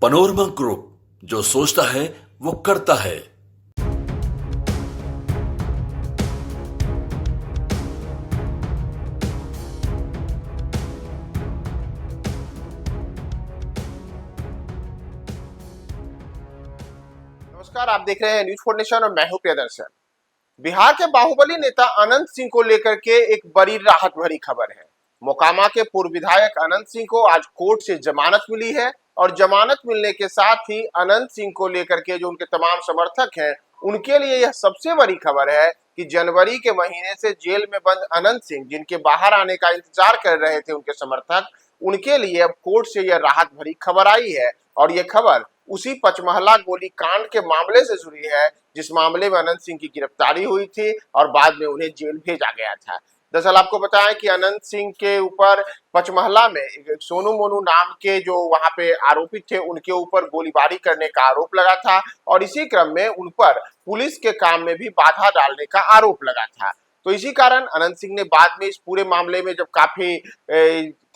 Panorama group, जो सोचता है वो करता है। नमस्कार, आप देख रहे हैं न्यूज 4 नेशन और मैं हूं प्रियदर्शन। बिहार के बाहुबली नेता अनंत सिंह को लेकर के एक बड़ी राहत भरी खबर है। मोकामा के पूर्व विधायक अनंत सिंह को आज कोर्ट से जमानत मिली है और जमानत मिलने के साथ ही अनंत सिंह को लेकर के जो उनके तमाम समर्थक हैं, उनके लिए यह सबसे बड़ी खबर है कि जनवरी के महीने से जेल में बंद अनंत सिंह, जिनके बाहर आने का इंतजार कर रहे थे उनके समर्थक, उनके लिए अब कोर्ट से यह राहत भरी खबर आई है। और यह खबर उसी पचमहला गोली कांड के मामले से जुड़ी है, जिस मामले में अनंत सिंह की गिरफ्तारी हुई थी और बाद में उन्हें जेल भेजा गया था। दरअसल आपको बताएं कि अनंत सिंह के ऊपर पचमहला में सोनू मोनू नाम के जो वहां पे आरोपित थे, उनके ऊपर गोलीबारी करने का आरोप लगा था और इसी क्रम में उन पर पुलिस के काम में भी बाधा डालने का आरोप लगा था। तो इसी कारण अनंत सिंह ने बाद में इस पूरे मामले में जब काफी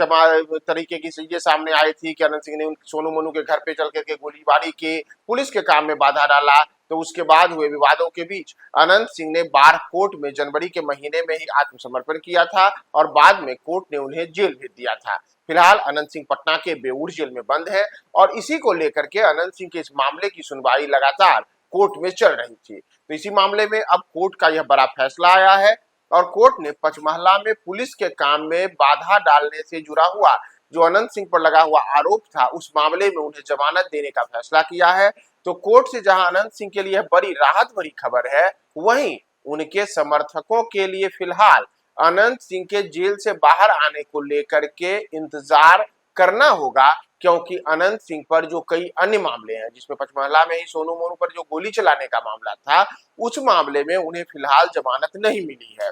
तरीके की चीजें सामने आई थी कि अनंत सिंह ने सोनू मोनू के घर पे चल करके गोलीबारी की, पुलिस के काम में बाधा डाला, तो उसके बाद हुए विवादों के बीच अनंत सिंह ने बार कोर्ट में जनवरी के महीने में ही आत्मसमर्पण किया था और बाद में कोर्ट ने उन्हें जेल भेज दिया था। फिलहाल अनंत सिंह पटना के बेऊर जेल में बंद है और इसी को लेकर के अनंत सिंह के इस मामले की सुनवाई लगातार कोर्ट में चल रही थी। तो इसी मामले में अब कोर्ट का यह बड़ा फैसला आया है और कोर्ट ने पचमहला में पुलिस के काम में बाधा डालने से जुड़ा हुआ जो अनंत सिंह पर लगा हुआ आरोप था, उस मामले में उन्हें जमानत देने का फैसला किया है। तो कोर्ट से जहां अनंत सिंह के लिए बड़ी राहत भरी खबर है, वहीं उनके समर्थकों के लिए फिलहाल अनंत सिंह के जेल से बाहर आने को लेकर के इंतजार करना होगा, क्योंकि अनंत सिंह पर जो कई अन्य मामले हैं, जिसमें पचमहला में ही सोनू मोनू पर जो गोली चलाने का मामला था, उस मामले में उन्हें फिलहाल जमानत नहीं मिली है।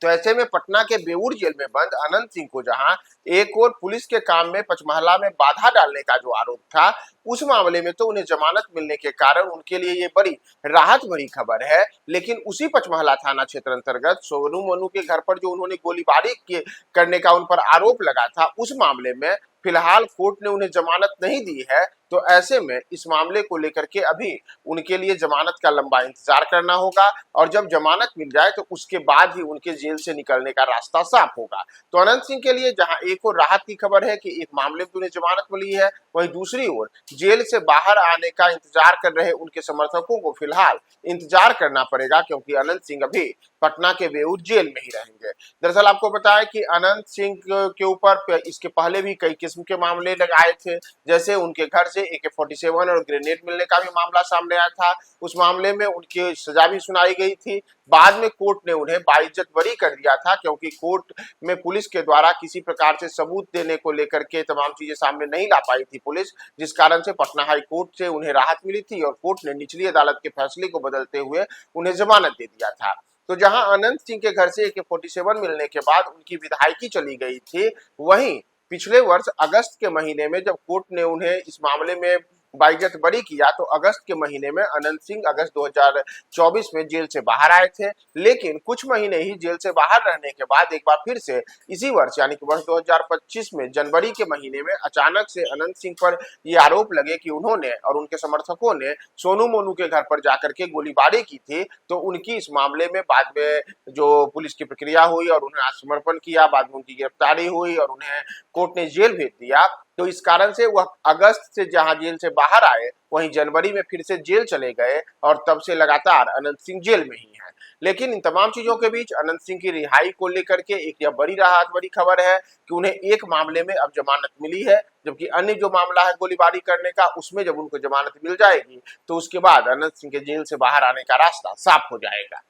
तो ऐसे में पटना के बेऊर जेल में बंद अनंत सिंह को जहां एक और पुलिस के काम में पचमहला में बाधा डालने का जो आरोप था, उस मामले में तो उन्हें जमानत मिलने के कारण उनके लिए ये बड़ी राहत भरी खबर है। लेकिन उसी पचमहला थाना क्षेत्र अंतर्गत सोनू मोनू के घर पर जो उन्होंने गोलीबारी करने का उन पर आरोप लगा था, उस मामले में फिलहाल कोर्ट ने उन्हें जमानत नहीं दी है। तो ऐसे में इस मामले को लेकर के अभी उनके लिए जमानत का लंबा इंतजार करना होगा और जब जमानत मिल जाए तो उसके बाद ही उनके जेल से निकलने का रास्ता साफ होगा। तो अनंत सिंह के लिए जहां एक और राहत की खबर है कि एक मामले में उन्हें जमानत मिली है, वहीं दूसरी ओर जेल से बाहर आने का इंतजार कर रहे उनके समर्थकों को फिलहाल इंतजार करना पड़ेगा, क्योंकि अनंत सिंह अभी पटना के बेऊर जेल में ही रहेंगे। दरअसल आपको बताया कि अनंत सिंह के ऊपर इसके पहले भी कई किस्म के मामले लगाए थे, जैसे उनके घर से AK-47 और ग्रेनेड मिलने का भी मामला सामने आया था। उस मामले में उनकी सजा भी सुनाई गई थी। बाद में कोर्ट ने उन्हें बाइज्जत बरी कर दिया था, क्योंकि कोर्ट में पुलिस के द्वारा किसी प्रकार से सबूत देने को लेकर के तमाम चीजें सामने नहीं ला पाई थी पुलिस, जिस कारण से पटना हाई कोर्ट से उन्हें राहत मिली थी और कोर्ट ने निचली अदालत के फैसले को बदलते हुए उन्हें जमानत दे दिया था। तो जहां अनंत सिंह के घर से AK-47 मिलने के बाद उनकी विधायकी चली गई थी, वहीं पिछले वर्ष अगस्त के महीने में जब कोर्ट ने उन्हें इस मामले में बाइज्जत बरी किया, तो अगस्त के महीने में अनंत सिंह अगस्त 2024 में जेल से बाहर आए थे। लेकिन कुछ महीने ही जेल से बाहर रहने के बाद एक बार फिर से इसी वर्ष यानी कि वर्ष 2025 में जनवरी के महीने में अचानक से अनंत सिंह पर ये आरोप लगे कि उन्होंने और उनके समर्थकों ने सोनू मोनू के घर पर जाकर के गोलीबारी की थी। तो उनकी इस मामले में बाद में जो पुलिस की प्रक्रिया हुई और उन्हें आत्मसमर्पण किया, बाद में उनकी गिरफ्तारी हुई और उन्हें कोर्ट ने जेल भेज दिया। तो इस कारण से वह अगस्त से जहां जेल से बाहर आए, वहीं जनवरी में फिर से जेल चले गए और तब से लगातार अनंत सिंह जेल में ही हैं। लेकिन इन तमाम चीजों के बीच अनंत सिंह की रिहाई को लेकर के एक यह बड़ी राहत बड़ी खबर है कि उन्हें एक मामले में अब जमानत मिली है, जबकि अन्य जो मामला है गोलीबारी करने का, उसमें जब उनको जमानत मिल जाएगी तो उसके बाद अनंत सिंह के जेल से बाहर आने का रास्ता साफ हो जाएगा।